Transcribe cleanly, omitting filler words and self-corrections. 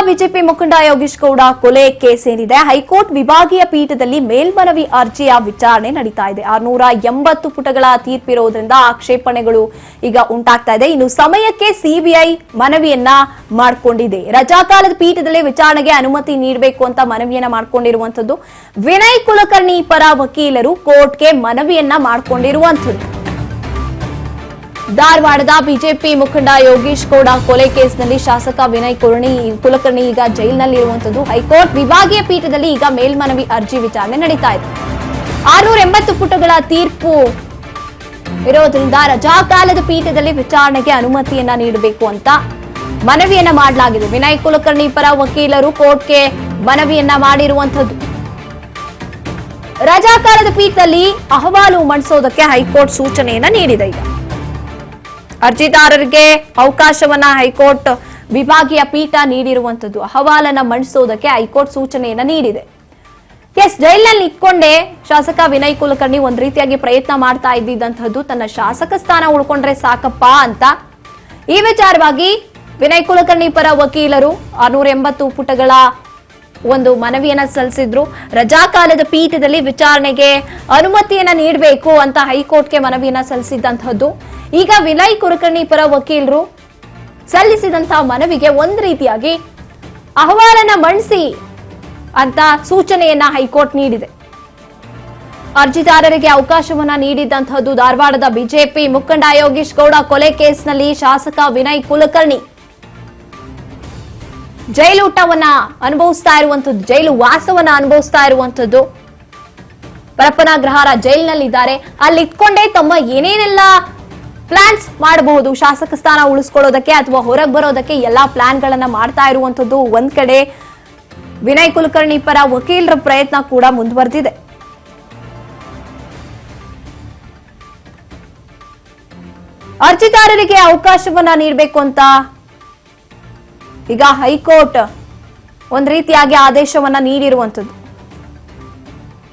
BJP ಮುಖಂಡ ಯೋಗೀಶ್ ಗೌಡ ಕೊಲೆ case ಏನಿದೆ ಹೈಕೋರ್ಟ್ ವಿಭಾಗೀಯ ಪೀಠದಲ್ಲಿ ಮೇಲ್ಮನವಿ ಅರ್ಜಿಯ ವಿಚಾರಣೆ ನಡೀತಾ ಇದೆ. 680 ಪುಟಗಳ ತೀರ್ಪಿರೋದ್ರಿಂದ ಆಕ್ಷೇಪಣೆಗಳು ಈಗ ಉಂಟಾಗ್ತಾ ಇದೆ. ಇನ್ನು ಸಮಯಕ್ಕೆ ಸಿಬಿಐ ಮನವಿಯನ್ನ ಮಾಡಿಕೊಂಡಿದೆ. ರಜಾಕಾಲದ ಪೀಠದಲ್ಲಿ ವಿಚಾರಣೆಗೆ ಅನುಮತಿ ನೀಡಬೇಕು ಅಂತ ಮನವಿಯನ್ನ ಮಾಡಿಕೊಂಡಿರುವಂತದ್ದು. ವಿನಯ್ ಕುಲಕರ್ಣಿ ಪರ ವಕೀಲರು ಕೋರ್ಟ್ಗೆ ಮನವಿಯನ್ನ ಮಾಡಿಕೊಂಡಿರುವಂತದ್ದು. ಧಾರವಾಡದ ಬಿಜೆಪಿ ಮುಖಂಡ ಯೋಗೀಶ್ ಗೌಡ ಕೊಲೆ ಕೇಸ್ನಲ್ಲಿ ಶಾಸಕ ವಿನಯ್ ಕುಲಕರ್ಣಿ ಈಗ ಜೈಲಿನಲ್ಲಿರುವಂತದ್ದು. ಹೈಕೋರ್ಟ್ ವಿಭಾಗೀಯ ಪೀಠದಲ್ಲಿ ಈಗ ಮೇಲ್ಮನವಿ ಅರ್ಜಿ ವಿಚಾರಣೆ ನಡೀತಾ ಇದೆ. 680 ಪುಟಗಳ ತೀರ್ಪು ಇರೋದ್ರಿಂದ ರಜಾಕಾಲದ ಪೀಠದಲ್ಲಿ ವಿಚಾರಣೆಗೆ ಅನುಮತಿಯನ್ನ ನೀಡಬೇಕು ಅಂತ ಮನವಿಯನ್ನ ಮಾಡಲಾಗಿದೆ. ವಿನಯ್ ಕುಲಕರ್ಣಿ ಪರ ವಕೀಲರು ಕೋರ್ಟ್ಗೆ ಮನವಿಯನ್ನ ಮಾಡಿರುವಂತದ್ದು. ರಜಾಕಾಲದ ಪೀಠದಲ್ಲಿ ಅಹವಾಲು ಮಂಡಿಸೋದಕ್ಕೆ ಹೈಕೋರ್ಟ್ ಸೂಚನೆಯನ್ನ ನೀಡಿದೆ. ಈಗ ಅರ್ಜಿದಾರರಿಗೆ ಅವಕಾಶವನ್ನ ಹೈಕೋರ್ಟ್ ವಿಭಾಗೀಯ ಪೀಠ ನೀಡಿರುವಂತದ್ದು. ಅಹವಾಲನ್ನ ಮಂಡಿಸೋದಕ್ಕೆ ಹೈಕೋರ್ಟ್ ಸೂಚನೆಯನ್ನ ನೀಡಿದೆ. ಎಸ್, ಜೈಲಿನಲ್ಲಿ ಇಟ್ಕೊಂಡೆ ಶಾಸಕ ವಿನಯ್ ಕುಲಕರ್ಣಿ ಒಂದ್ ರೀತಿಯಾಗಿ ಪ್ರಯತ್ನ ಮಾಡ್ತಾ ಇದ್ದಿದ್ದಂತಹದ್ದು ತನ್ನ ಶಾಸಕ ಸ್ಥಾನ ಉಳ್ಕೊಂಡ್ರೆ ಸಾಕಪ್ಪ ಅಂತ. ಈ ವಿಚಾರವಾಗಿ ವಿನಯ್ ಕುಲಕರ್ಣಿ ಪರ ವಕೀಲರು 680 ಪುಟಗಳ ಒಂದು ಮನವಿಯನ್ನ ಸಲ್ಲಿಸಿದ್ರು. ರಜಾಕಾಲದ ಪೀಠದಲ್ಲಿ ವಿಚಾರಣೆಗೆ ಅನುಮತಿಯನ್ನ ನೀಡಬೇಕು ಅಂತ ಹೈಕೋರ್ಟ್ಗೆ ಮನವಿಯನ್ನ ಸಲ್ಲಿಸಿದಂತಹದ್ದು. ಈಗ ವಿನಯ್ ಕುಲಕರ್ಣಿ ಪರ ವಕೀಲರು ಸಲ್ಲಿಸಿದಂತಹ ಮನವಿಗೆ ಒಂದು ರೀತಿಯಾಗಿ ಅಹವಾಲನ್ನ ಮಂಡಿಸಿ ಅಂತ ಸೂಚನೆಯನ್ನ ಹೈಕೋರ್ಟ್ ನೀಡಿದೆ. ಅರ್ಜಿದಾರರಿಗೆ ಅವಕಾಶವನ್ನ ನೀಡಿದಂತಹದ್ದು. ಧಾರವಾಡದ ಬಿಜೆಪಿ ಮುಖಂಡ ಯೋಗೀಶ್ ಗೌಡ ಕೊಲೆ ಕೇಸ್ನಲ್ಲಿ ಶಾಸಕ ವಿನಯ್ ಕುಲಕರ್ಣಿ ಜೈಲೂಟವನ್ನ ಅನುಭವಿಸ್ತಾ ಇರುವಂತದ್ದು, ಜೈಲು ವಾಸವನ್ನ ಅನುಭವಿಸ್ತಾ ಇರುವಂತದ್ದು. ಪರಪ್ಪನಗ್ರಹಾರ ಜೈಲಿನಲ್ಲಿದ್ದಾರೆ. ಅಲ್ಲಿ ಇಟ್ಕೊಂಡೇ ತಮ್ಮ ಏನೇನೆಲ್ಲ ಪ್ಲಾನ್ಸ್ ಮಾಡಬಹುದು, ಶಾಸಕ ಸ್ಥಾನ ಉಳಿಸ್ಕೊಳ್ಳೋದಕ್ಕೆ ಅಥವಾ ಹೊರಗೆ ಬರೋದಕ್ಕೆ ಎಲ್ಲಾ ಪ್ಲಾನ್ ಗಳನ್ನ ಮಾಡ್ತಾ ಇರುವಂತದ್ದು. ಒಂದ್ ಕಡೆ ವಿನಯ್ ಕುಲಕರ್ಣಿ ಪರ ವಕೀಲರ ಪ್ರಯತ್ನ ಕೂಡ ಮುಂದುವರೆದಿದೆ. ಅರ್ಜಿದಾರರಿಗೆ ಅವಕಾಶವನ್ನ ನೀಡಬೇಕು ಅಂತ ಈಗ ಹೈಕೋರ್ಟ್ ಒಂದ್ ರೀತಿಯಾಗಿ ಆದೇಶವನ್ನ ನೀಡಿರುವಂತದ್ದು.